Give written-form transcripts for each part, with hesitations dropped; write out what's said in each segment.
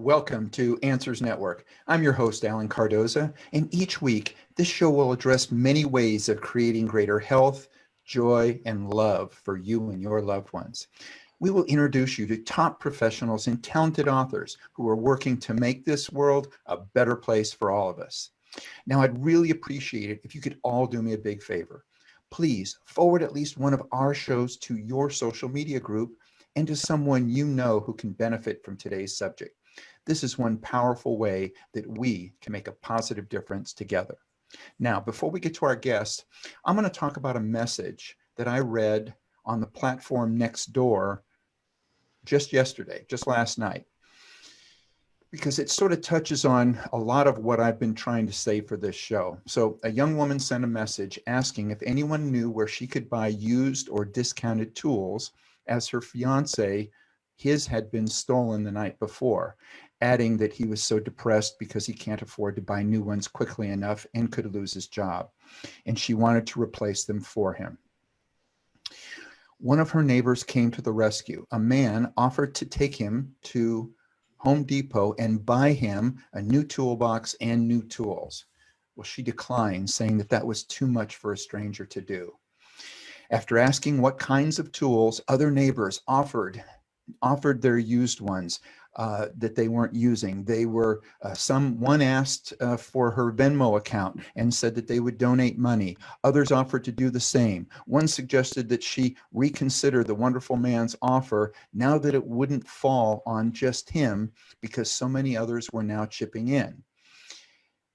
Welcome to Answers Network. I'm your host, Alan Cardoza, and each week, this show will address many ways of creating greater health, joy, and love for you and your loved ones. We will introduce you to top professionals and talented authors who are working to make this world a better place for all of us. Now, I'd really appreciate it if you could all do me a big favor. Please forward at least one of our shows to your social media group and to someone you know who can benefit from today's subject. This is one powerful way that we can make a positive difference together. Now, before we get to our guest, I'm going to talk about a message that I read on the platform next door just yesterday, just last night, because it sort of touches on a lot of what I've been trying to say for this show. So a young woman sent a message asking if anyone knew where she could buy used or discounted tools, as her fiance, his had been stolen the night before, adding that he was so depressed because he can't afford to buy new ones quickly enough and could lose his job. And she wanted to replace them for him. One of her neighbors came to the rescue. A man offered to take him to Home Depot and buy him a new toolbox and new tools. Well, she declined, saying that that was too much for a stranger to do. After asking what kinds of tools other neighbors offered their used ones that they weren't using, they were one asked for her Venmo account and said that they would donate money. Others offered to do the same. One suggested that she reconsider the wonderful man's offer now that it wouldn't fall on just him because so many others were now chipping in.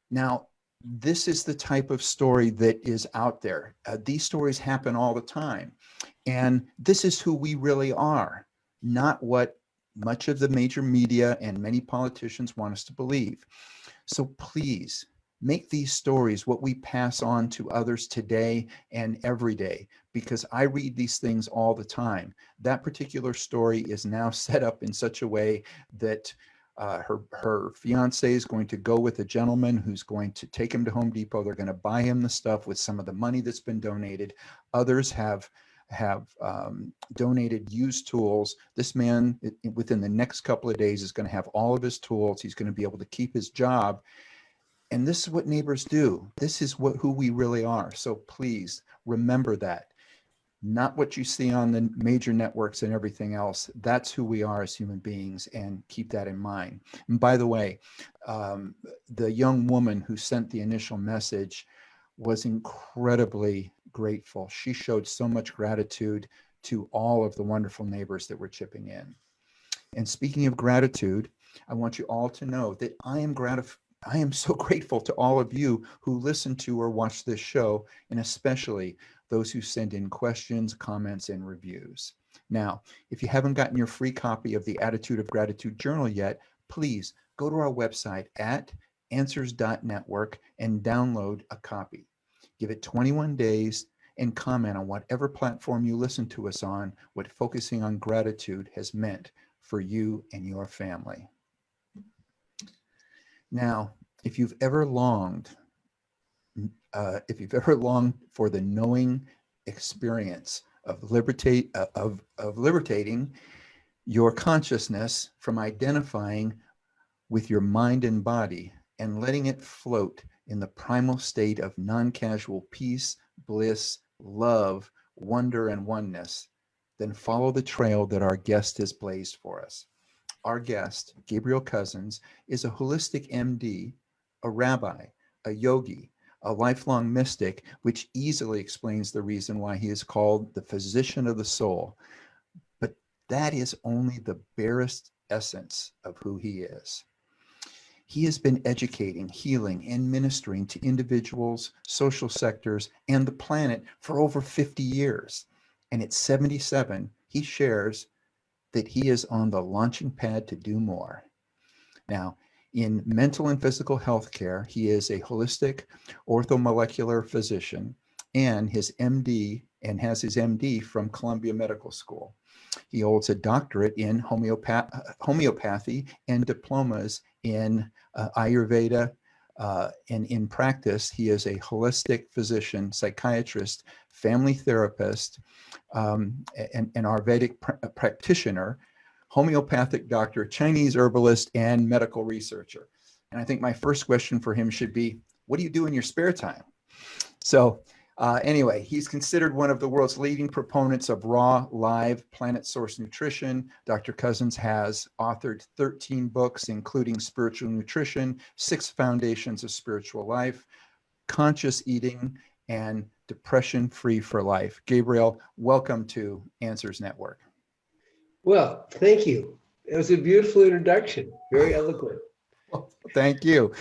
Now, this is the type of story that is out there. These stories happen all the time. And this is who we really are, not what much of the major media and many politicians want us to believe. So please make these stories what we pass on to others today and every day, because I read these things all the time. That particular story is now set up in such a way that her fiance is going to go with a gentleman who's going to take him to Home Depot. They're going to buy him the stuff with some of the money that's been donated. Others have donated used tools. This man, within the next couple of days, is going to have all of his tools. He's going to be able to keep his job. And this is what neighbors do. This is who we really are. So please remember that. Not what you see on the major networks and everything else. That's who we are as human beings, and keep that in mind. And by the way, the young woman who sent the initial message was incredibly grateful. She showed so much gratitude to all of the wonderful neighbors that were chipping in. And speaking of gratitude, I want you all to know that I am so grateful to all of you who listen to or watch this show, and especially those who send in questions, comments, and reviews. Now, if you haven't gotten your free copy of the Attitude of Gratitude Journal yet, please go to our website at answers.network and download a copy. Give it 21 days and comment on whatever platform you listen to us on, what focusing on gratitude has meant for you and your family. Now, if you've ever longed for the knowing experience of liberating your consciousness from identifying with your mind and body and letting it float in the primal state of non-causal peace, bliss, love, wonder, and oneness, then follow the trail that our guest has blazed for us. Our guest, Gabriel Cousens, is a holistic MD, a rabbi, a yogi, a lifelong mystic, which easily explains the reason why he is called the physician of the soul. But that is only the barest essence of who he is. He has been educating, healing, and ministering to individuals, social sectors, and the planet for over 50 years. And at 77, he shares that he is on the launching pad to do more. Now, in mental and physical health care, he is a holistic orthomolecular physician and has his MD from Columbia Medical School. He holds a doctorate in homeopathy and diplomas in Ayurveda. And in practice, he is a holistic physician, psychiatrist, family therapist, and Ayurvedic practitioner homeopathic doctor, Chinese herbalist, and medical researcher. And I think my first question for him should be, what do you do in your spare time? So anyway, he's considered one of the world's leading proponents of raw, live, planet source nutrition. Dr. Cousens has authored 13 books, including Spiritual Nutrition, 6 Foundations of Spiritual Life, Conscious Eating, and Depression Free for Life. Gabriel, welcome to Answers Network. Well, thank you. It was a beautiful introduction, very eloquent. Well, thank you.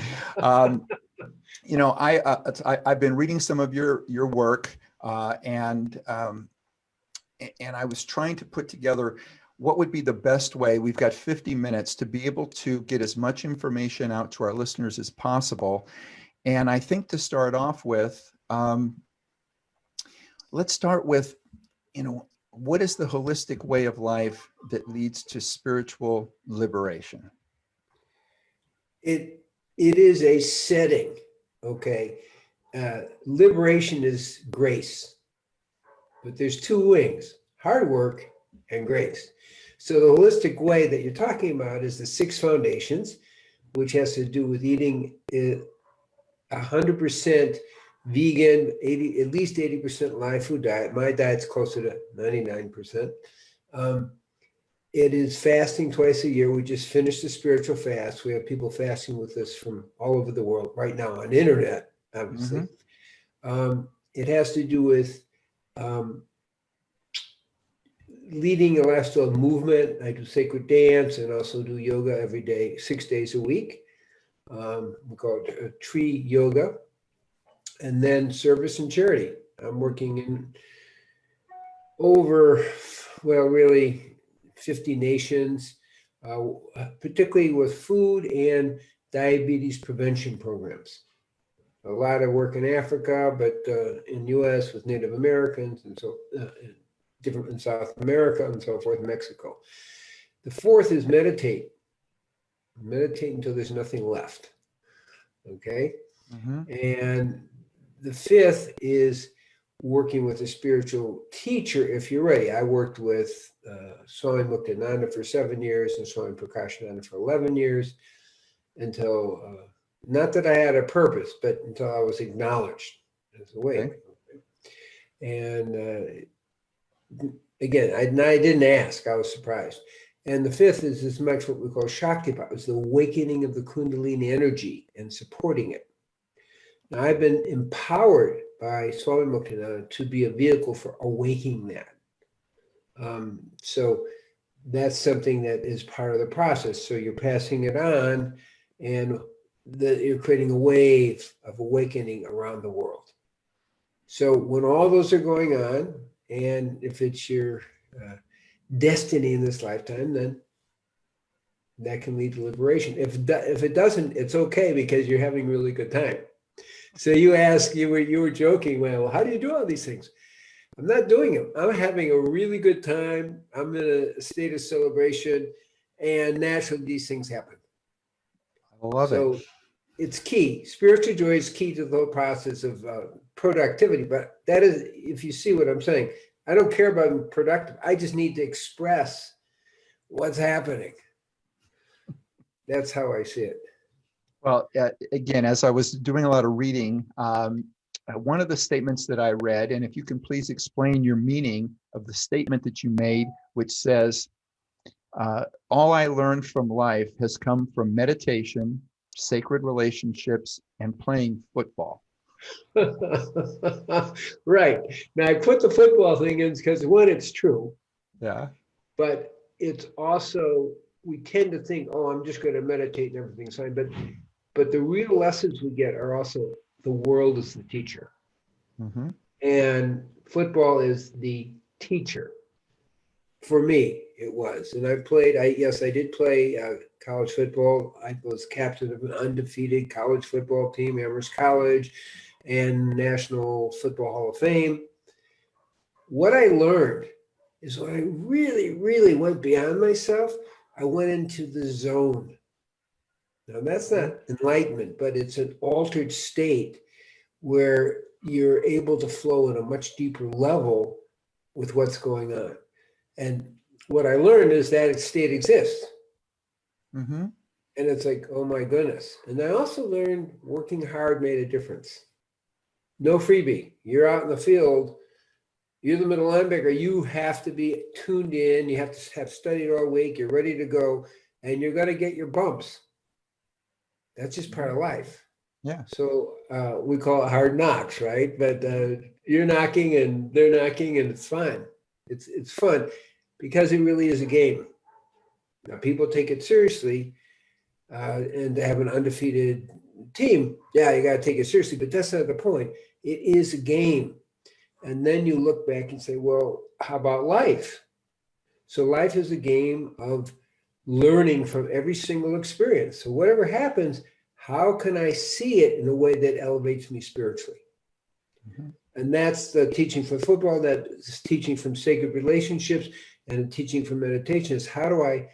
You know, I've been reading some of your work, and I was trying to put together what would be the best way. We've got 50 minutes to be able to get as much information out to our listeners as possible. And I think to start off with, let's start with, you know, what is the holistic way of life that leads to spiritual liberation? It is a setting, okay? Liberation is grace, but there's 2 wings, hard work and grace. So the holistic way that you're talking about is the 6 foundations, which has to do with eating 100% vegan, at least 80% live food diet. My diet's closer to 99%. It is fasting twice a year. We just finished the spiritual fast. We have people fasting with us from all over the world right now on the internet, obviously. It has to do with leading a lifestyle of movement. I do sacred dance and also do yoga every day, 6 days a week. We call it tree yoga. And then service and charity. I'm working in over, well, really 50 nations, particularly with food and diabetes prevention programs. A lot of work in Africa, but in US with Native Americans and so different in South America and so forth, Mexico. The 4th is meditate. Meditate until there's nothing left. Okay. And the 5th is working with a spiritual teacher if you're ready. I worked with Swami Muktananda for 7 years and Swami Prakashananda for 11 years until, not that I had a purpose, but until I was acknowledged as awake. Okay. And again, I didn't ask, I was surprised. And the 5th is as much what we call Shaktipat. It's the awakening of the Kundalini energy and supporting it. Now, I've been empowered by Swami Muktananda to be a vehicle for awakening that. So that's something that is part of the process. So you're passing it on and you're creating a wave of awakening around the world. So when all those are going on, and if it's your destiny in this lifetime, then that can lead to liberation. If it doesn't, it's okay because you're having a really good time. So you were joking, well, how do you do all these things? I'm not doing them. I'm having a really good time. I'm in a state of celebration, and naturally these things happen. I love it. So it's key. Spiritual joy is key to the whole process of productivity. But that is, if you see what I'm saying, I don't care about being productive. I just need to express what's happening. That's how I see it. Well, again, as I was doing a lot of reading, one of the statements that I read, and if you can please explain your meaning of the statement that you made, which says, all I learned from life has come from meditation, sacred relationships, and playing football. Right. Now, I put the football thing in because, one, it's true. Yeah. But it's also, we tend to think, oh, I'm just going to meditate and everything's fine. But the real lessons we get are also the world is the teacher. And football is the teacher. For me, it was. And I did play college football. I was captain of an undefeated college football team, Amherst College, and National Football Hall of Fame. What I learned is when I really, really went beyond myself, I went into the zone. Now, that's not enlightenment, but it's an altered state where you're able to flow at a much deeper level with what's going on. And what I learned is that state exists. Mm-hmm. And it's like, oh my goodness. And I also learned working hard made a difference. No freebie. You're out in the field. You're the middle linebacker. You have to be tuned in. You have to have studied all week. You're ready to go. And you're going to get your bumps. That's just part of life. Yeah. So we call it hard knocks, right? But you're knocking and they're knocking, and it's fine. It's fun because it really is a game. Now, people take it seriously, and to have an undefeated team, yeah, you got to take it seriously. But that's not the point. It is a game. And then you look back and say, well, how about life? So life is a game of learning from every single experience. So whatever happens, how can I see it in a way that elevates me spiritually? Mm-hmm. And that's the teaching from football, that's teaching from sacred relationships, and the teaching from meditation is how do I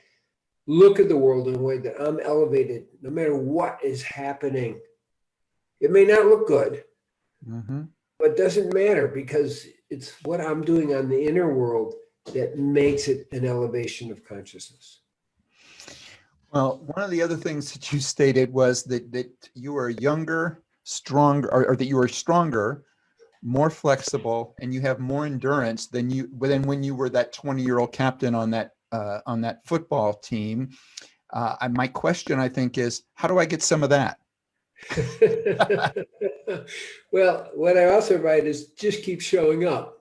look at the world in a way that I'm elevated no matter what is happening. It may not look good, Mm-hmm. but it doesn't matter because it's what I'm doing on the inner world that makes it an elevation of consciousness. Well, one of the other things that you stated was that you are younger, stronger, or that you are stronger, more flexible, and you have more endurance than when you were that 20-year-old captain on that football team. My question, I think, is how do I get some of that? Well, what I also write is just keep showing up.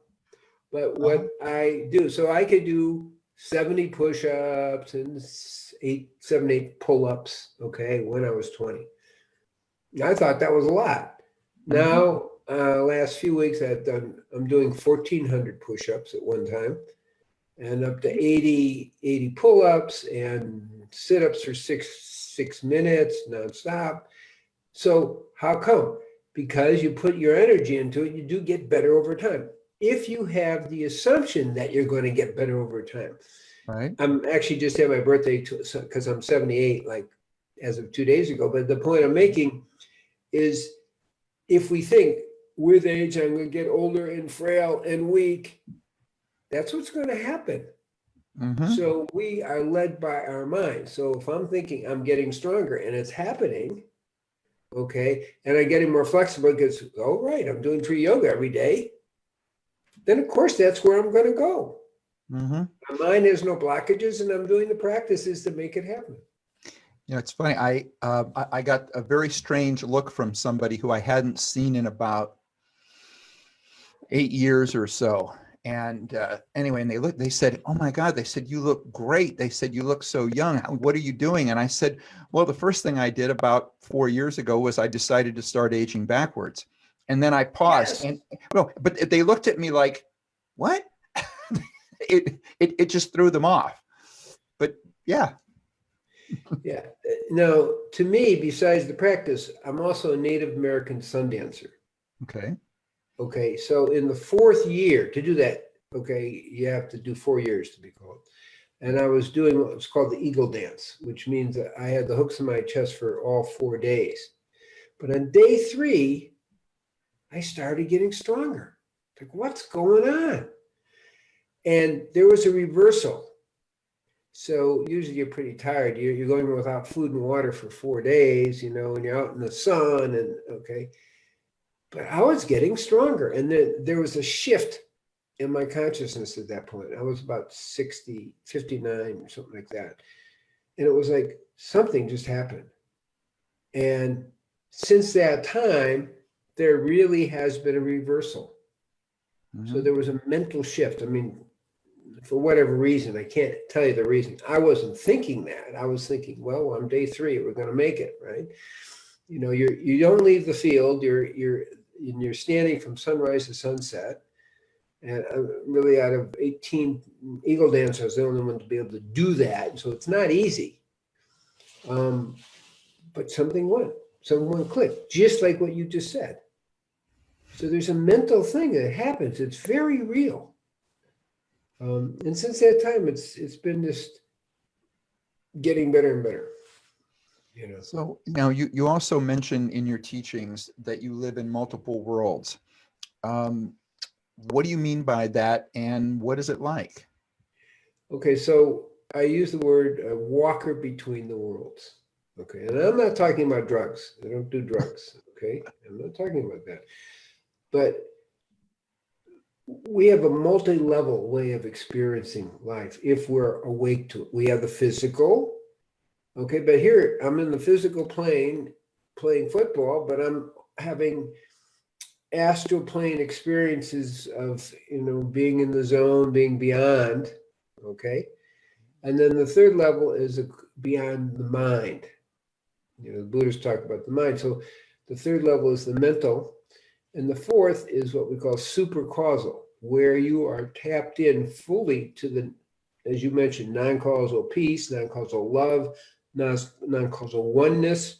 But what I do, so I could do 70 push-ups and 8 pull-ups, okay, when I was 20. I thought that was a lot. Now, last few weeks I'm doing 1,400 push-ups at one time and up to 80 pull-ups and sit-ups for six minutes nonstop. So how come? Because you put your energy into it, you do get better over time. If you have the assumption that you're going to get better over time. Right. I'm actually just had my birthday because I'm 78, like as of 2 days ago. But the point I'm making is if we think with age, I'm going to get older and frail and weak, that's what's going to happen. Mm-hmm. So we are led by our mind. So if I'm thinking I'm getting stronger and it's happening, okay, and I'm getting more flexible because, oh, right, I'm doing free yoga every day, then of course that's where I'm going to go. Mm-hmm. My mind has no blockages, and I'm doing the practices to make it happen. You know, it's funny. I got a very strange look from somebody who I hadn't seen in about 8 years or so. And anyway, and they said, "Oh my God," they said, "You look great." They said, "You look so young. What are you doing?" And I said, "Well, the first thing I did about 4 years ago was I decided to start aging backwards." And then I paused, Yes. but they looked at me like, "What?" It just threw them off. But yeah. Yeah. Now, to me, besides the practice, I'm also a Native American sun dancer. Okay. Okay. So in the 4th year to do that, okay, you have to do 4 years to be called. And I was doing what was called the eagle dance, which means that I had the hooks in my chest for all 4 days. But on day 3, I started getting stronger. Like, what's going on? And there was a reversal. So usually you're pretty tired. You're going without food and water for 4 days, and you're out in the sun and okay. But I was getting stronger. And then there was a shift in my consciousness at that point. I was about 60, 59 or something like that. And it was like something just happened. And since that time, there really has been a reversal. Mm-hmm. So there was a mental shift. I mean, for whatever reason, I can't tell you the reason. I wasn't thinking that. I was thinking, well, on day 3, we're going to make it, right? You don't leave the field. You're standing from sunrise to sunset. And really, out of 18 eagle dancers, I was the only one to be able to do that. So it's not easy. But someone clicked, just like what you just said. So there's a mental thing that happens. It's very real. And since that time, it's been just getting better and better. So now you also mentioned in your teachings that you live in multiple worlds. What do you mean by that, and what is it like? Okay, so I use the word walker between the worlds. Okay, and I'm not talking about drugs. I don't do drugs. Okay, I'm not talking about that. But we have a multi-level way of experiencing life if we're awake to it. We have the physical. Okay, but here I'm in the physical plane playing football, but I'm having astral plane experiences of, being in the zone, being beyond. Okay. And then the third level is beyond the mind. The Buddhists talk about the mind. So the third level is the mental. And the fourth is what we call supercausal, where you are tapped in fully to the, as you mentioned, non-causal peace, non-causal love, non-causal oneness,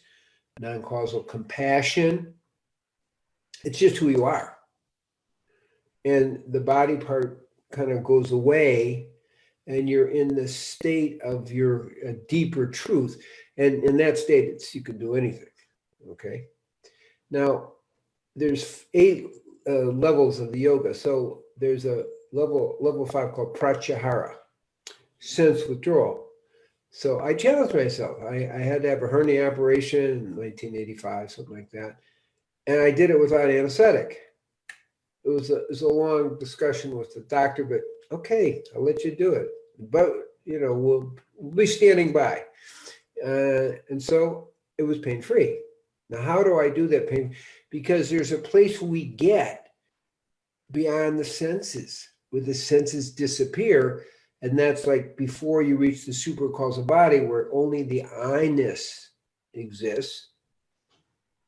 non-causal compassion. It's just who you are. And the body part kind of goes away, and you're in the state of your deeper truth. And in that state, you can do anything. Okay. Now, there's 8 levels of the yoga. So there's a level 5 called pratyahara, sense withdrawal. So I challenged myself. I had to have a hernia operation in 1985, something like that. And I did it without anesthetic. It was a long discussion with the doctor, but okay, I'll let you do it. But, we'll be standing by. And so it was pain-free. Now, how do I do that pain? Because there's a place we get beyond the senses, where the senses disappear. And that's like before you reach the supercausal body, where only the I-ness exists.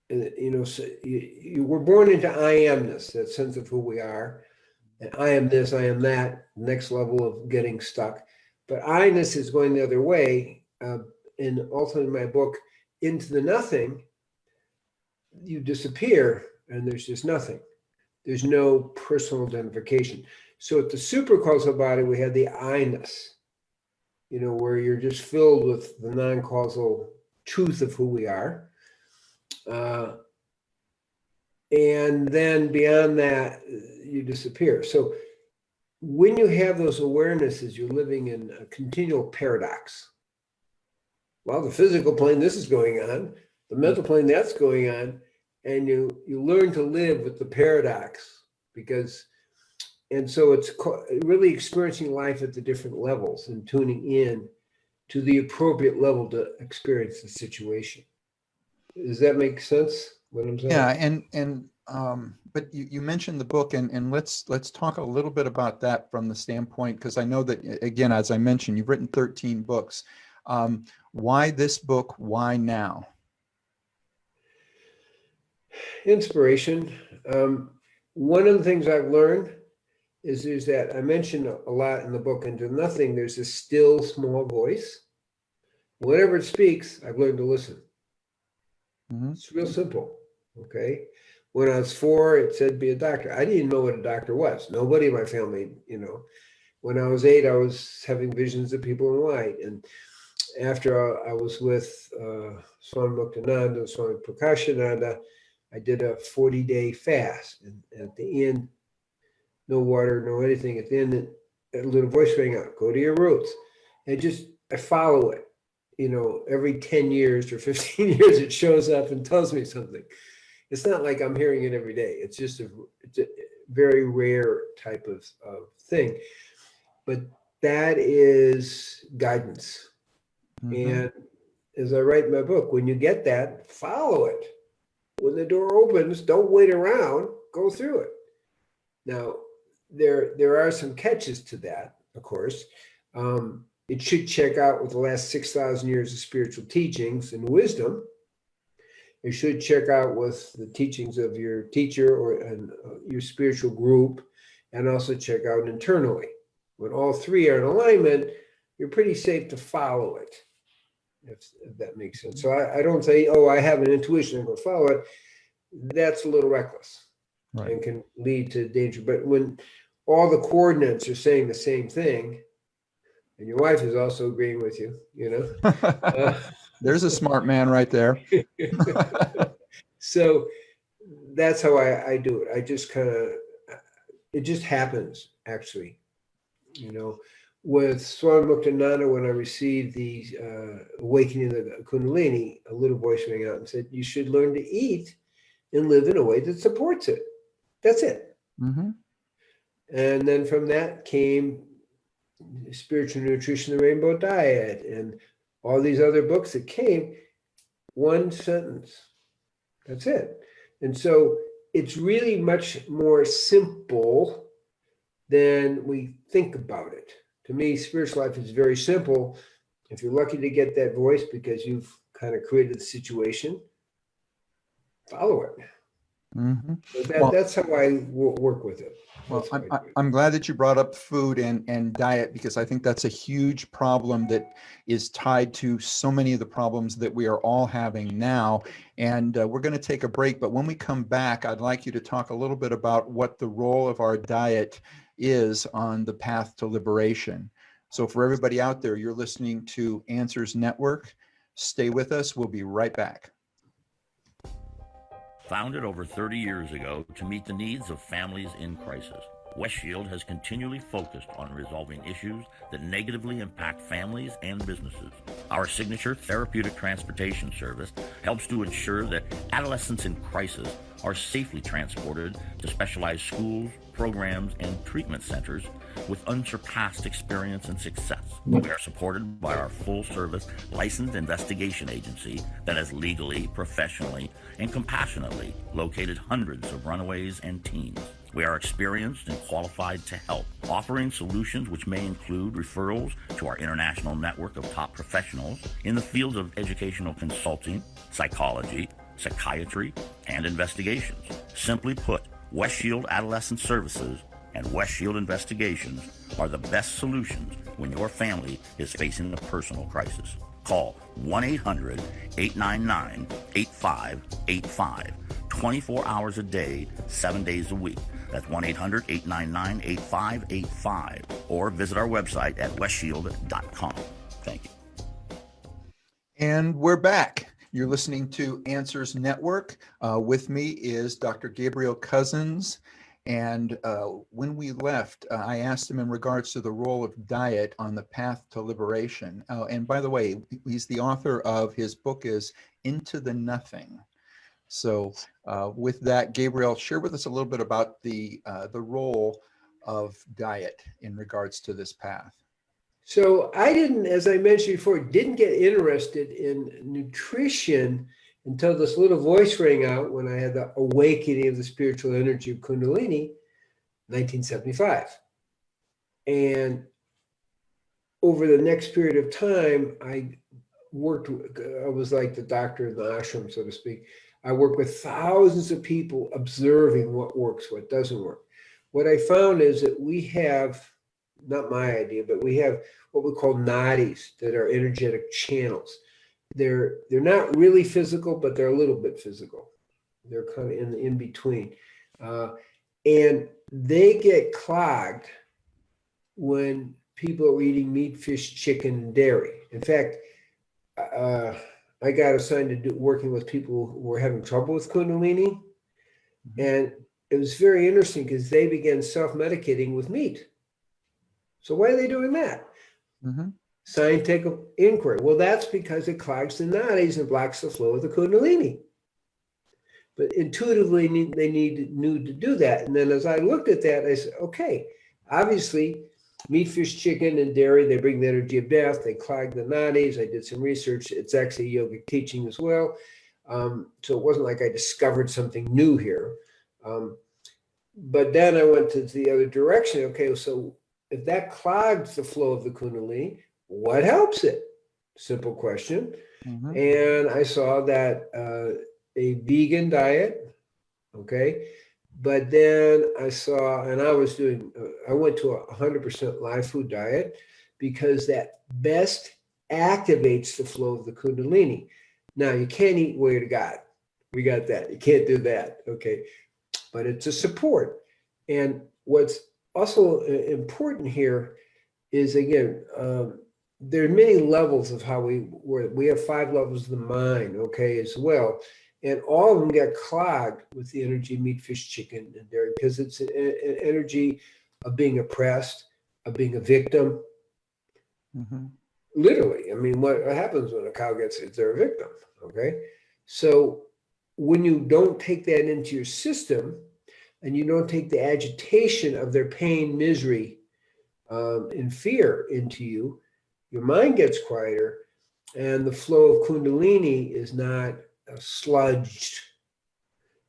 And, so you were born into I amness, that sense of who we are. And I am this, I am that, next level of getting stuck. But I-ness is going the other way. And also in my book, Into the Nothing, you disappear and there's just nothing. There's no personal identification. So at the supercausal body, we had the I-ness, where you're just filled with the non-causal truth of who we are. And then beyond that, you disappear. So when you have those awarenesses, you're living in a continual paradox. Well, the physical plane, this is going on. The mental plane, that's going on. And you learn to live with the paradox and so it's really experiencing life at the different levels and tuning in to the appropriate level to experience the situation. Does that make sense, what I'm saying? Yeah, but you mentioned the book, and let's talk a little bit about that from the standpoint, because I know that, again, as I mentioned, you've written 13 books. Why this book? Why now? Inspiration. One of the things I've learned is that I mentioned a lot in the book, Into Nothing, there's a still small voice. Whenever it speaks, I've learned to listen. Mm-hmm. It's real simple. Okay. When I was 4, it said be a doctor. I didn't know what a doctor was. Nobody in my family, When I was 8, I was having visions of people in white. And after I was with Swami Muktananda, Swami Prakashananda, I did a 40-day fast. And at the end, no water, no anything. At the end, a little voice rang out, go to your roots. And I follow it. Every 10 years or 15 years, it shows up and tells me something. It's not like I'm hearing it every day. It's just it's a very rare type of thing. But that is guidance. Mm-hmm. And as I write in my book, when you get that, follow it. When the door opens, don't wait around, go through it. Now, there are some catches to that, of course. It should check out with the last 6,000 years of spiritual teachings and wisdom. It should check out with the teachings of your teacher and your spiritual group, and also check out internally. When all three are in alignment, you're pretty safe to follow it, if that makes sense. So I don't say, I have an intuition, I'm going to follow it. That's a little reckless, right, and can lead to danger. But when all the coordinates are saying the same thing, and your wife is also agreeing with you, There's a smart man right there. So that's how I do it. I just it just happens, actually. with Swanmuktananda, when I received the awakening of the Kundalini, a little voice rang out and said, you should learn to eat and live in a way that supports it. That's it. Mm-hmm. And then from that came Spiritual Nutrition, the Rainbow Diet, and all these other books that came. One sentence. That's it. And so it's really much more simple than we think about it. To me, spiritual life is very simple. If you're lucky to get that voice because you've kind of created the situation, follow it. Mm-hmm. So that's how I work with it. Well, I'm glad that you brought up food and diet, because I think that's a huge problem that is tied to so many of the problems that we are all having now. And we're going to take a break, but when we come back, I'd like you to talk a little bit about what the role of our diet is on the path to liberation. So for everybody out there, you're listening to Answers Network. Stay with us. We'll be right back. Founded over 30 years ago to meet the needs of families in crisis, West Shield has continually focused on resolving issues that negatively impact families and businesses. Our signature therapeutic transportation service helps to ensure that adolescents in crisis are safely transported to specialized schools, programs, and treatment centers with unsurpassed experience and success. We are supported by our full-service licensed investigation agency that has legally, professionally, and compassionately located hundreds of runaways and teens. We are experienced and qualified to help, offering solutions which may include referrals to our international network of top professionals in the fields of educational consulting, psychology, psychiatry, and investigations. Simply put, West Shield Adolescent Services and West Shield Investigations are the best solutions when your family is facing a personal crisis. Call 1-800-899-8585, 24 hours a day, 7 days a week. That's 1-800-899-8585, or visit our website at westshield.com. Thank you. And we're back. You're listening to Answers Network. With me is Dr. Gabriel Cousens. And when we left, I asked him in regards to the role of diet on the path to liberation. And by the way, he's the author of, his book is Into the Nothing. So with that, Gabriel, share with us a little bit about the role of diet in regards to this path. So I didn't, as I mentioned before, didn't get interested in nutrition until this little voice rang out when I had the awakening of the spiritual energy of Kundalini, 1975. And over the next period of time, I was like the doctor in the ashram, so to speak. I worked with thousands of people observing what works, what doesn't work. What I found is that we have, not my idea, but we have what we call nadis, that are energetic channels. They're not really physical, but they're a little bit physical. They're kind of in between. And they get clogged when people are eating meat, fish, chicken, and dairy. In fact, I got assigned to working with people who were having trouble with Kundalini. And it was very interesting because they began self-medicating with meat. So why are they doing that? Mm-hmm. Scientific inquiry. Well, that's because it clogs the nadis and blocks the flow of the Kundalini. But intuitively, they knew to do that. And then as I looked at that, I said, okay, obviously, meat, fish, chicken, and dairy, they bring the energy of death. They clog the nadis. I did some research. It's actually yogic teaching as well. So it wasn't like I discovered something new here. But then I went to the other direction. Okay, so if that clogs the flow of the Kundalini, what helps it? Simple question. Mm-hmm. And I saw that a vegan diet, okay, but then I saw, and I went to a 100% live food diet because that best activates the flow of the Kundalini. Now, you can't eat way to God. We got that. You can't do that, okay, but it's a support. And what's also important here is, again, there are many levels of how we have 5 levels of the mind, okay, as well. And all of them get clogged with the energy of meat, fish, chicken, and dairy, because it's an energy of being oppressed, of being a victim, Mhm. Literally. I mean, what happens when a cow gets it? They're a victim. Okay. So when you don't take that into your system and you don't take the agitation of their pain, misery, and fear into you, your mind gets quieter and the flow of Kundalini is not sludged.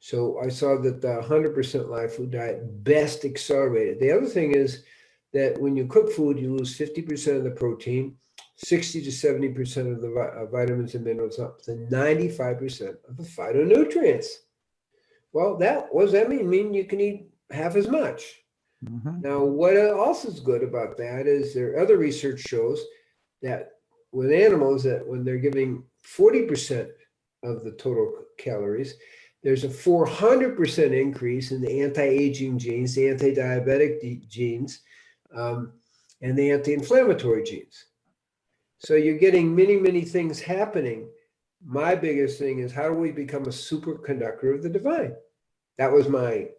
So I saw that the 100% live food diet best accelerated. The other thing is that when you cook food, you lose 50% of the protein, 60 to 70% of the vitamins and minerals, up to 95% of the phytonutrients. Well, what does that mean? It means you can eat half as much. Mhm. Now, what else is good about that is there other research shows that with animals, that when they're giving 40% of the total calories, there's a 400% increase in the anti-aging genes, the anti-diabetic genes, and the anti-inflammatory genes. So you're getting many, many things happening. My biggest thing is, how do we become a superconductor of the divine? That was my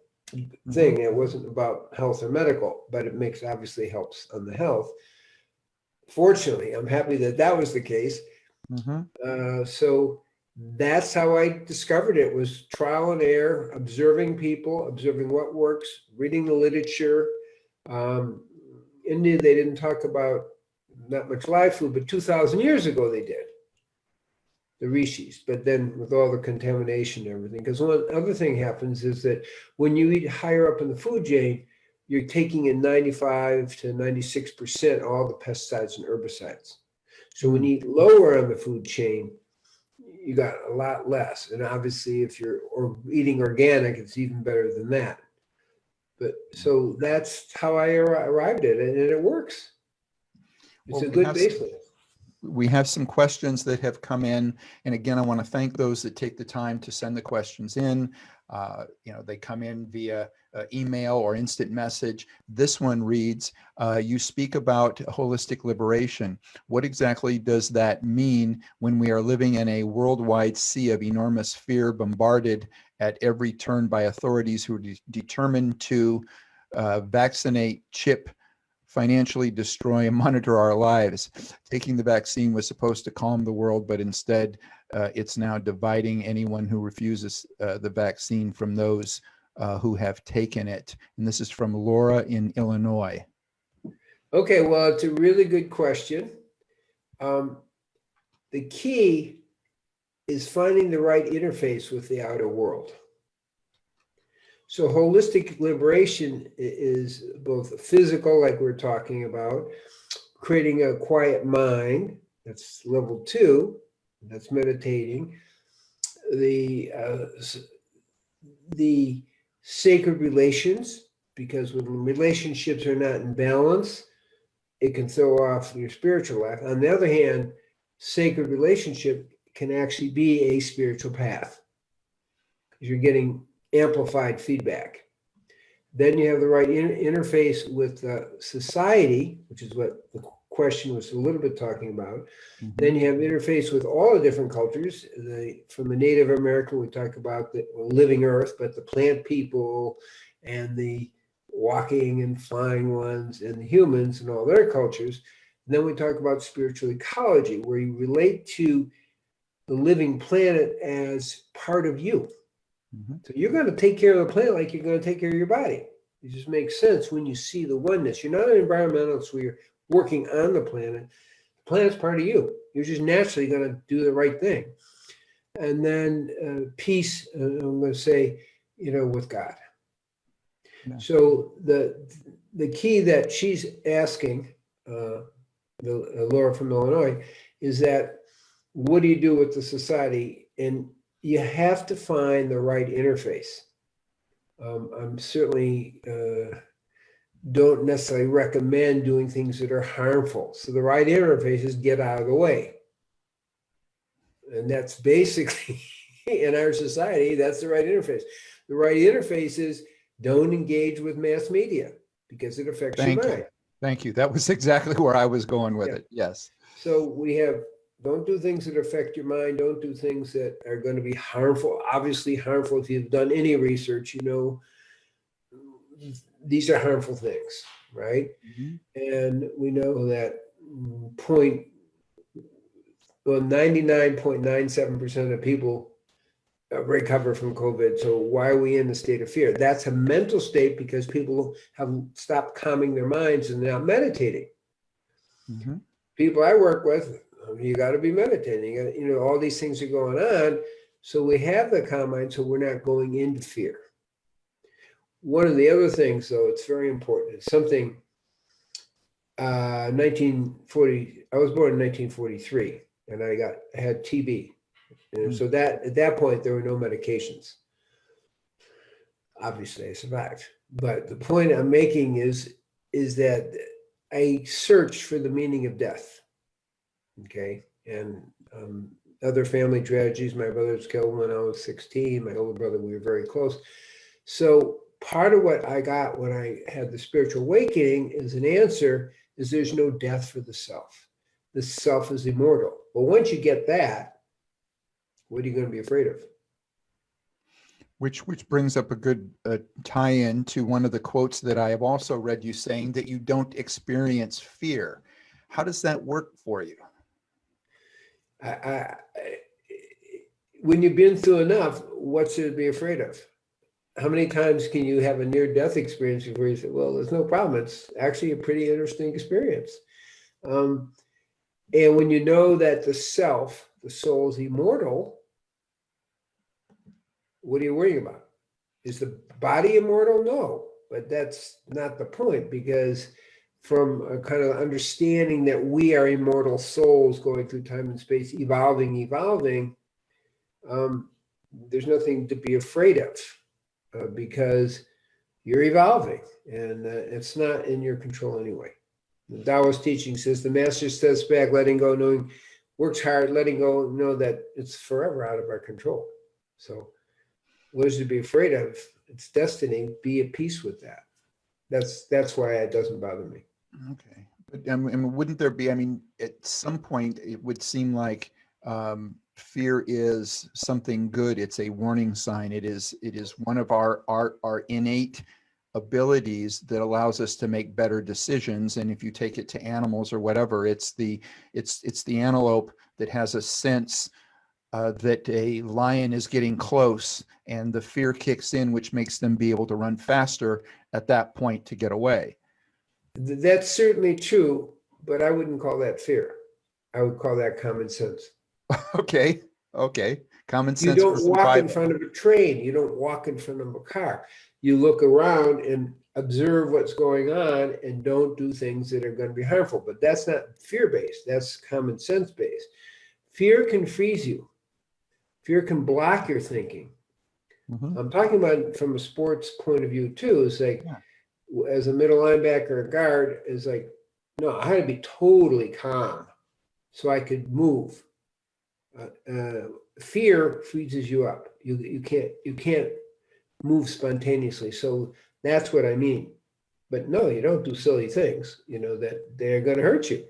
thing. It wasn't about health or medical, but it obviously helps on the health. Fortunately, I'm happy that was the case. Mhm. So that's how I discovered it, was trial and error, observing people, observing what works, reading the literature. India, they didn't talk about not much live food, but 2,000 years ago they did, the rishis. But then with all the contamination and everything, because one other thing happens is that when you eat higher up in the food chain, you're taking in 95 to 96% all the pesticides and herbicides. So when you eat lower on the food chain, you got a lot less. And obviously, if you're eating organic, it's even better than that. But so that's how I arrived at it, and it works. It's a good baseline. We have some questions that have come in. And again, I want to thank those that take the time to send the questions in. They come in via email or instant message. This one reads, you speak about holistic liberation. What exactly does that mean when we are living in a worldwide sea of enormous fear, bombarded at every turn by authorities who are determined to vaccinate, chip, financially destroy, and monitor our lives? Taking the vaccine was supposed to calm the world, but instead it's now dividing anyone who refuses the vaccine from those who have taken it. And this is from Laura in Illinois. Okay, well, it's a really good question. The key is finding the right interface with the outer world. So holistic liberation is both physical, like we're talking about, creating a quiet mind. That's level 2. That's meditating. The sacred relations, because when relationships are not in balance, it can throw off your spiritual life. On the other hand, sacred relationship can actually be a spiritual path, because you're getting amplified feedback. Then you have the right interface with society, which is what the question was a little bit talking about. Then you have interface with all the different cultures. From the Native American, we talk about the living earth, but the plant people and the walking and flying ones and the humans and all their cultures. And then we talk about spiritual ecology, where you relate to the living planet as part of you. So you're going to take care of the planet like you're going to take care of your body. It just makes sense when you see the oneness. You're not an environmentalist where you're working on the planet. The planet's part of you. You're just naturally going to do the right thing. And then peace, I'm going to say, with God. Yeah. So the key that she's asking, Laura from Illinois, is that what do you do with the society? And you have to find the right interface. I'm certainly don't necessarily recommend doing things that are harmful. So the right interface is get out of the way. And that's basically, in our society, that's the right interface. The right interface is don't engage with mass media, because it affects your mind. Thank you. That was exactly where I was going with it. Yes. So we have, don't do things that affect your mind. Don't do things that are going to be harmful. Obviously harmful. If you've done any research, these are harmful things, right? And we know that 99.97% of people recover from COVID. So why are we in the state of fear? That's a mental state because people have stopped calming their minds and they're not meditating. Mm-hmm. People I work with, you got to be meditating. All these things are going on. So we have the calm mind, so we're not going into fear. One of the other things, though, it's very important. It's something 1940. I was born in 1943, and I had TB. And so that at that point there were no medications. Obviously, I survived. But the point I'm making is that I searched for the meaning of death. Okay, and other family tragedies. My brother was killed when I was 16. My older brother, we were very close. So part of what I got when I had the spiritual awakening is an answer is there's no death for the self. The self is immortal. Well, once you get that, what are you going to be afraid of? Which brings up a good tie-in to one of the quotes that I have also read you saying that you don't experience fear. How does that work for you? When you've been through enough, what's there to be afraid of? How many times can you have a near-death experience before you say, well, there's no problem. It's actually a pretty interesting experience. And when you know that the self, the soul is immortal, what are you worrying about? Is the body immortal? No, but that's not the point, because from a kind of understanding that we are immortal souls going through time and space, evolving, there's nothing to be afraid of because you're evolving and it's not in your control anyway. The Taoist teaching says the master steps back, letting go, knowing, works hard, letting go, know that it's forever out of our control. So what is to be afraid of? It's destiny. Be at peace with that. That's why it doesn't bother me. Okay. But wouldn't there be, at some point it would seem like fear is something good. It's a warning sign. It is one of our innate abilities that allows us to make better decisions. And if you take it to animals or whatever, it's the antelope that has a sense that a lion is getting close, and the fear kicks in, which makes them be able to run faster at that point to get away. That's certainly true, but I wouldn't call that fear. I would call that common sense. Okay. Common sense. You don't walk in front of a train. You don't walk in front of a car. You look around and observe what's going on and don't do things that are going to be harmful. But that's not fear-based. That's common sense-based. Fear can freeze you. Fear can block your thinking. Mm-hmm. I'm talking about from a sports point of view too. It's like, as a middle linebacker or guard, is like, no, I had to be totally calm so I could move. Fear freezes you up. You can't move spontaneously. So that's what I mean. But no, you don't do silly things, that they're going to hurt you.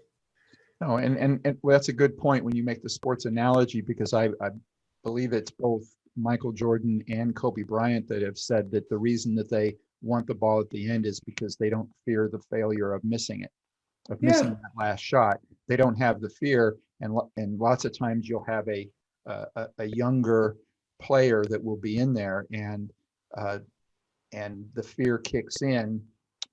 No, and well, that's a good point when you make the sports analogy, because I believe it's both Michael Jordan and Kobe Bryant that have said that the reason that they want the ball at the end is because they don't fear the failure of missing it, missing that last shot. They don't have the fear, and lots of times you'll have a younger player that will be in there, and the fear kicks in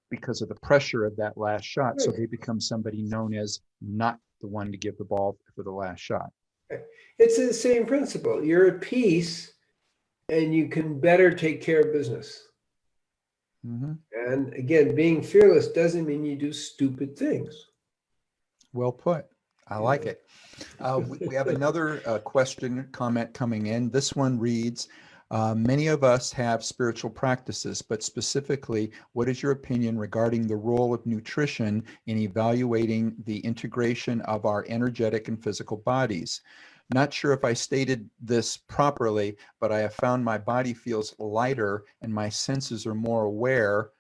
because of the pressure of that last shot. So they become somebody known as not the one to give the ball for the last shot. It's the same principle. You're at peace and you can better take care of business. Mm-hmm. And again, being fearless doesn't mean you do stupid things. Well put. I like it. We have another comment coming in. This one reads, many of us have spiritual practices, but specifically, what is your opinion regarding the role of nutrition in evaluating the integration of our energetic and physical bodies? Not sure if I stated this properly, but I have found my body feels lighter and my senses are more aware,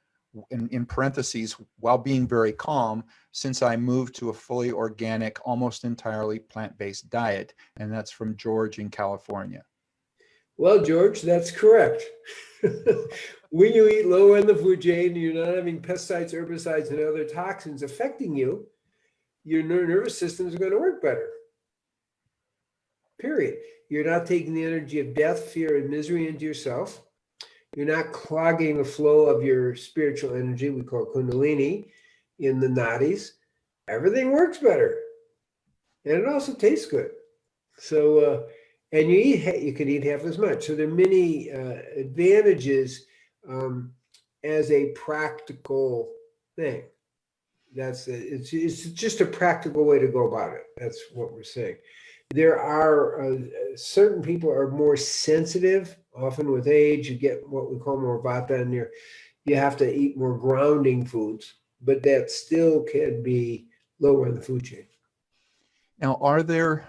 in parentheses, while being very calm, since I moved to a fully organic, almost entirely plant-based diet. And that's from George in California. Well, George, that's correct. When you eat low in the food chain, you're not having pesticides, herbicides, and other toxins affecting you. your nervous system is going to work better. Period. You're not taking the energy of death, fear, and misery into yourself. You're not clogging the flow of your spiritual energy, we call Kundalini, in the nadis. Everything works better. And it also tastes good. So, and you can eat half as much. So there are many advantages as a practical thing. It's just a practical way to go about it. That's what we're saying. There are certain people are more sensitive. Often with age, you get what we call more vata, and you have to eat more grounding foods, but that still can be lower in the food chain. Now, are there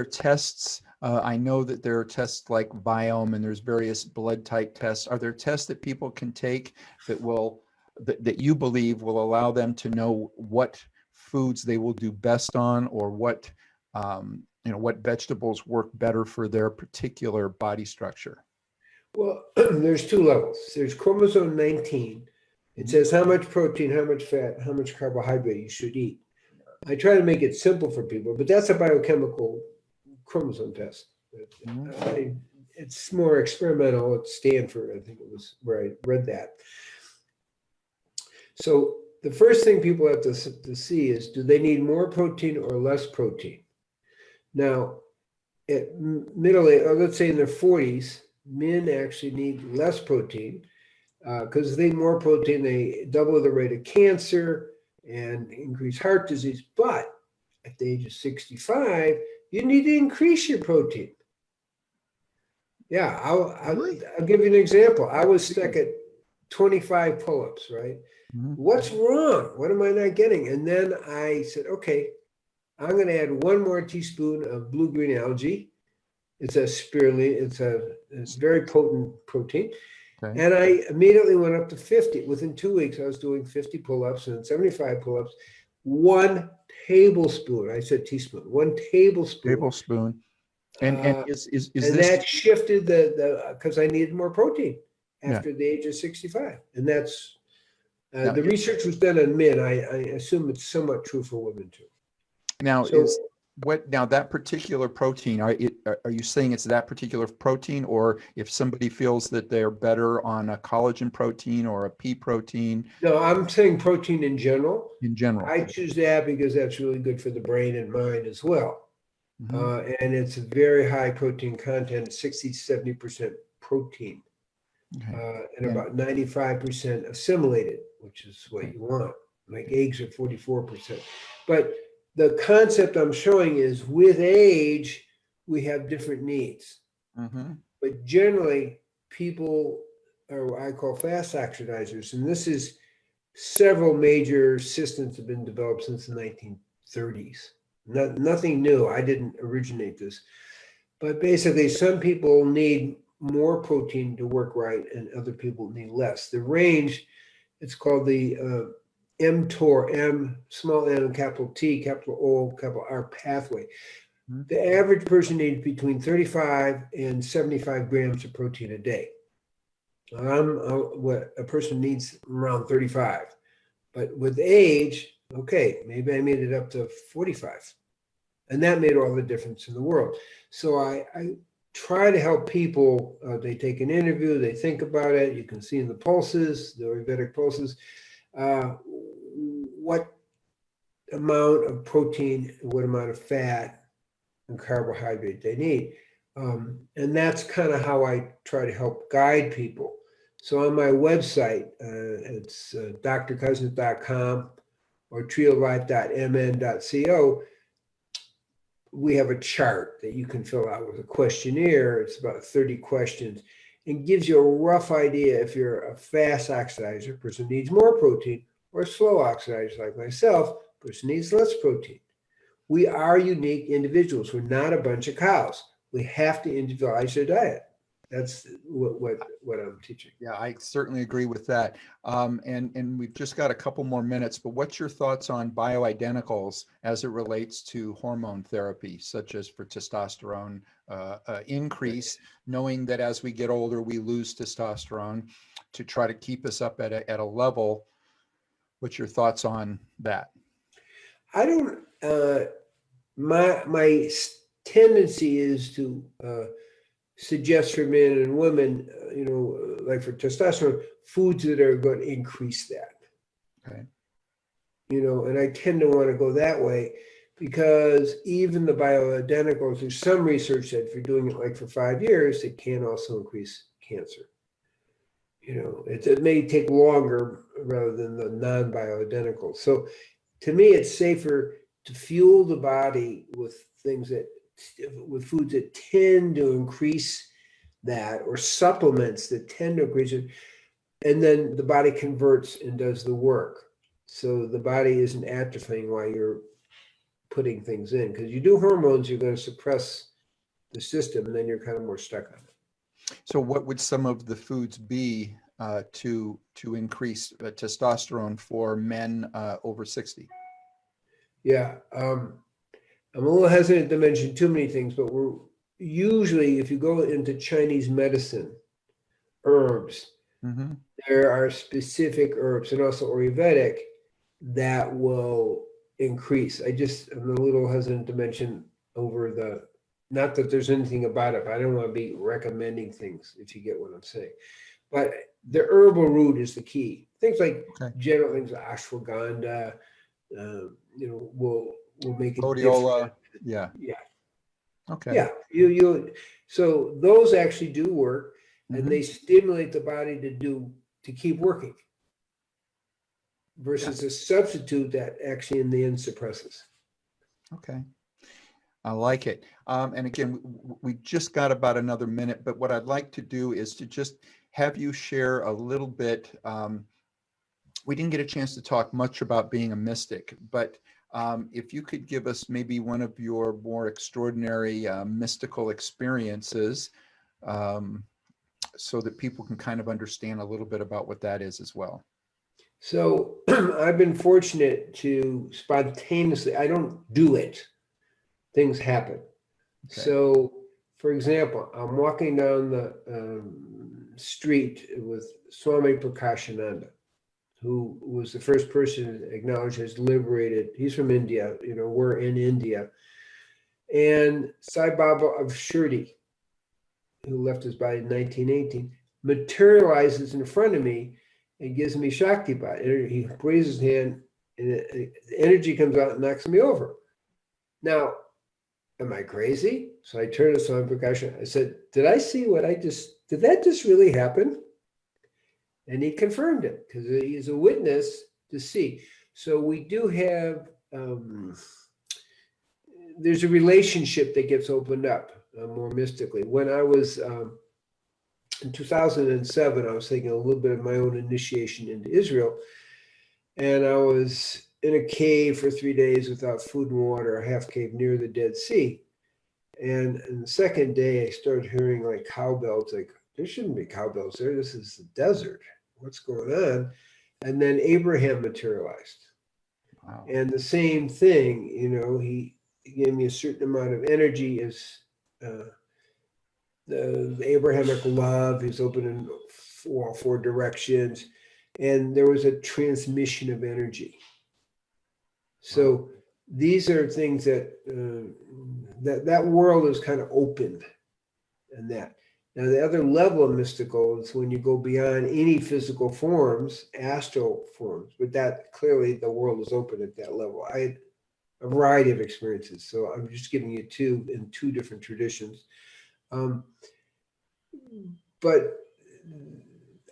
tests? I know that there are tests like Biome, and there's various blood type tests. Are there tests that people can take that you believe will allow them to know what foods they will do best on, or what what vegetables work better for their particular body structure? Well, there's two levels. There's chromosome 19. It says how much protein, how much fat, how much carbohydrate you should eat. I try to make it simple for people, but that's a biochemical chromosome test. It's more experimental at Stanford, I think it was where I read that. So the first thing people have to see is, do they need more protein or less protein? Now, at middle age, let's say in their 40s, men actually need less protein because they need more protein, they double the rate of cancer and increase heart disease. But at the age of 65, you need to increase your protein. Yeah, I'll give you an example. I was stuck at 25 pull-ups, right? Mm-hmm. What's wrong? What am I not getting? And then I said, okay, I'm going to add 1 more teaspoon of blue-green algae. It's a spirulina. It's very potent protein. Okay. And I immediately went up to 50. Within 2 weeks, I was doing 50 pull-ups and 75 pull-ups. 1 tablespoon. I said teaspoon. 1 tablespoon. Tablespoon. And is and this... that shifted because I needed more protein after the age of 65. And that's the research was done on men. I assume it's somewhat true for women too. Now, that particular protein, are you saying it's that particular protein, or if somebody feels that they're better on a collagen protein or a pea protein? No, I'm saying protein in general. In general. I choose that because that's really good for the brain and mind as well. Mm-hmm. And it's a very high protein content, 60-70% protein, and about 95% assimilated, which is what you want. Like eggs are 44%. But the concept I'm showing is with age, we have different needs. Mm-hmm. But generally, people are what I call fast oxidizers. And this is several major systems have been developed since the 1930s. Nothing new. I didn't originate this. But basically, some people need more protein to work right, and other people need less. The range, it's called the mTOR, M, small m, capital T, capital O, capital R pathway. Mm-hmm. The average person needs between 35 and 75 grams of protein a day. What a person needs around 35. But with age, okay, maybe I made it up to 45. And that made all the difference in the world. So I try to help people. They take an interview, they think about it. You can see in the pulses, the Ayurvedic pulses, what amount of protein, what amount of fat and carbohydrate they need. And that's kind of how I try to help guide people. So on my website, it's drcousens.com or triolife.mn.co, we have a chart that you can fill out with a questionnaire. It's about 30 questions and gives you a rough idea if you're a fast oxidizer, person needs more protein, or a slow oxidizer like myself, person needs less protein. We are unique individuals. We're not a bunch of cows. We have to individualize their diet. That's what I'm teaching. Yeah, I certainly agree with that. And we've just got a couple more minutes, but what's your thoughts on bioidenticals as it relates to hormone therapy, such as for testosterone increase, knowing that as we get older, we lose testosterone to try to keep us up at a level? What's your thoughts on that? I don't, my tendency is to suggest for men and women, like for testosterone, foods that are going to increase that. Okay. And I tend to want to go that way because even the bioidenticals, there's some research that if you're doing it like for 5 years, it can also increase cancer. It may take longer rather than the non-bioidentical. So to me, it's safer to fuel the body with foods that tend to increase that, or supplements that tend to increase it. And then the body converts and does the work. So the body isn't atrophying while you're putting things in. Because you do hormones, you're going to suppress the system, and then you're kind of more stuck on it. So what would some of the foods be to increase testosterone for men over 60? Yeah. I'm a little hesitant to mention too many things, but we're usually, if you go into Chinese medicine, herbs, Mm-hmm. there are specific herbs, and also Ayurvedic, that will increase. I'm a little hesitant to mention not that there's anything about it, but I don't want to be recommending things, if you get what I'm saying. But the herbal root is the key. Things like general things like ashwagandha, will make it Rhodiola. different. Yeah. Yeah. Okay. Yeah. So those actually do work, and Mm-hmm. they stimulate the body to keep working, versus a substitute that actually in the end suppresses. Okay. I like it. And again, we just got about another minute, but what I'd like to do is to just have you share a little bit. We didn't get a chance to talk much about being a mystic, but if you could give us maybe one of your more extraordinary mystical experiences, so that people can kind of understand a little bit about what that is as well. So I've been fortunate to spontaneously, I don't do it, things happen. Okay. So for example, I'm walking down the street with Swami Prakashananda, who was the first person acknowledged as liberated. He's from India, we're in India. And Sai Baba of Shirdi, who left his body in 1918, materializes in front of me and gives me Shaktipat. He raises his hand, and the energy comes out and knocks me over. Now, am I crazy? So I turned to Swami Prakashananda. I said, did that just really happen? And he confirmed it, because he's a witness to see. So we do have, there's a relationship that gets opened up more mystically. When I was in 2007, I was taking a little bit of my own initiation into Israel, and I was in a cave for 3 days without food and water, a half cave near the Dead Sea. And the second day, I started hearing like cowbells. Like, there shouldn't be cowbells there. This is the desert. What's going on? And then Abraham materialized. Wow. And the same thing, he gave me a certain amount of energy as the Abrahamic love. He's open in all 4 directions. And there was a transmission of energy. So these are things that that world is kind of opened, and that. Now, the other level of mystical is when you go beyond any physical forms, astral forms, but that clearly the world is open at that level. I had a variety of experiences, so I'm just giving you 2 in 2 different traditions. But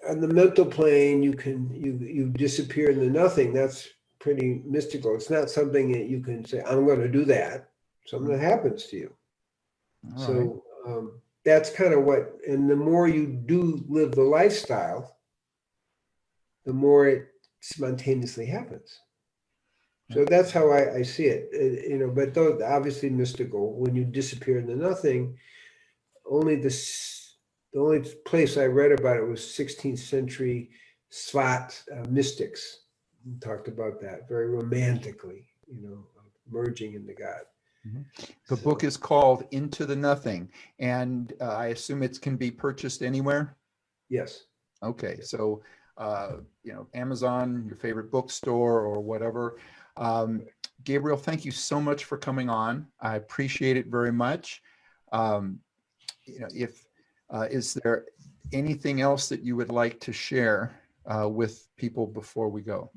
on the mental plane, you disappear into nothing. That's pretty mystical. It's not something that you can say, I'm going to do that. Something that happens to you. All so right. That's kind of what, and the more you do live the lifestyle, the more it spontaneously happens. So that's how I see it, but those obviously mystical. When you disappear into nothing, the only place I read about it was 16th century Svat mystics. We talked about that very romantically, merging into God. Mm-hmm. The book is called Into the Nothing, and I assume it can be purchased anywhere? Yes. Okay, so, Amazon, your favorite bookstore or whatever. Gabriel, thank you so much for coming on. I appreciate it very much. If is there anything else that you would like to share with people before we go?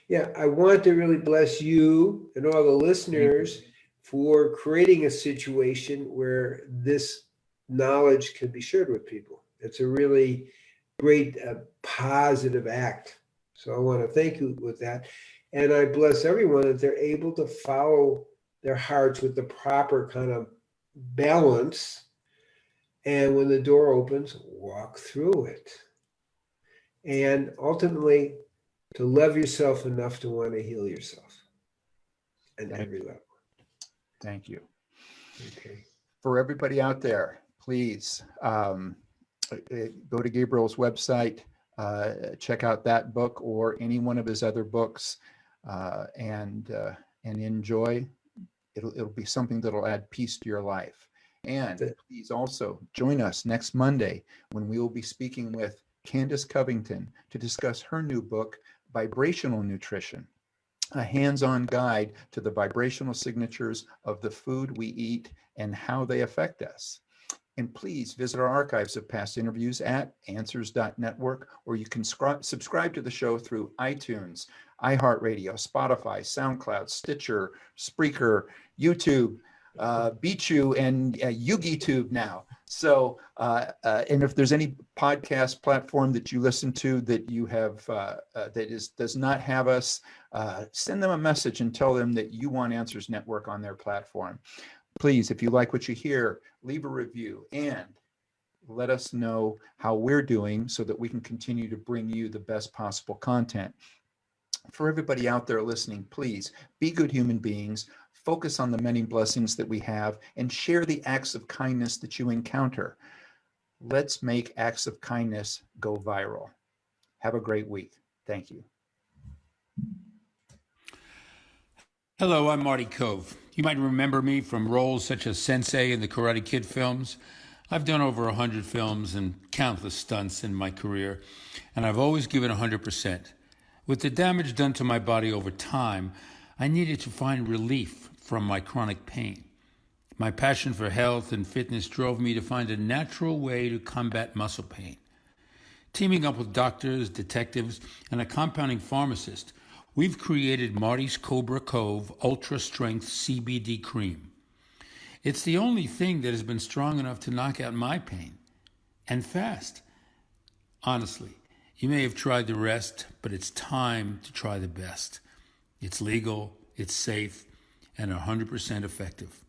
Yeah, I want to really bless you and all the listeners for creating a situation where this knowledge can be shared with people. It's a really great positive act. So I want to thank you with that. And I bless everyone that they're able to follow their hearts with the proper kind of balance. And when the door opens, walk through it. And ultimately, to love yourself enough to want to heal yourself at every level. Thank you. Okay. For everybody out there, please go to Gabriel's website, check out that book or any one of his other books, and enjoy. It'll be something that'll add peace to your life. And please also join us next Monday when we will be speaking with Candace Covington to discuss her new book, Vibrational Nutrition, a hands-on guide to the vibrational signatures of the food we eat and how they affect us. And please visit our archives of past interviews at answers.network, or you can subscribe to the show through iTunes, iHeartRadio, Spotify, SoundCloud, Stitcher, Spreaker, YouTube, BeatU, and YugiTube now. So, and if there's any podcast platform that you listen to that you have does not have us, send them a message and tell them that you want Answers Network on their platform. Please, if you like what you hear, leave a review and let us know how we're doing so that we can continue to bring you the best possible content. For everybody out there listening, please be good human beings. Focus on the many blessings that we have and share the acts of kindness that you encounter. Let's make acts of kindness go viral. Have a great week. Thank you. Hello, I'm Marty Cove. You might remember me from roles such as Sensei in the Karate Kid films. I've done over 100 films and countless stunts in my career, and I've always given 100%. With the damage done to my body over time, I needed to find relief from my chronic pain. My passion for health and fitness drove me to find a natural way to combat muscle pain. Teaming up with doctors, detectives, and a compounding pharmacist, we've created Marty's Cobra Cove Ultra Strength CBD Cream. It's the only thing that has been strong enough to knock out my pain, and fast. Honestly, you may have tried the rest, but it's time to try the best. It's legal, it's safe, and 100% effective.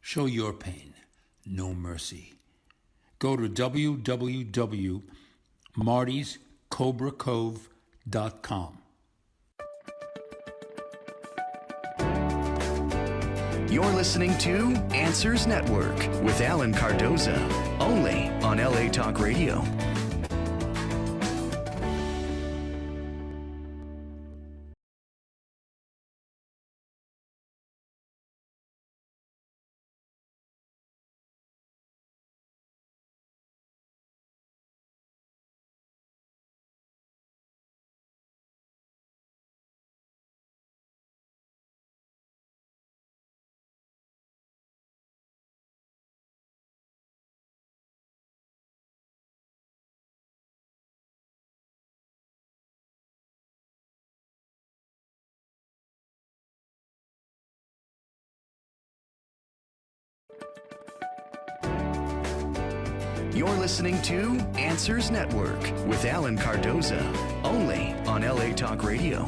Show your pain no mercy. Go to www.martyscobracove.com. You're listening to Answers Network with Alan Cardoza, only on LA Talk Radio. You're listening to Answers Network with Alan Cardoza, only on LA Talk Radio.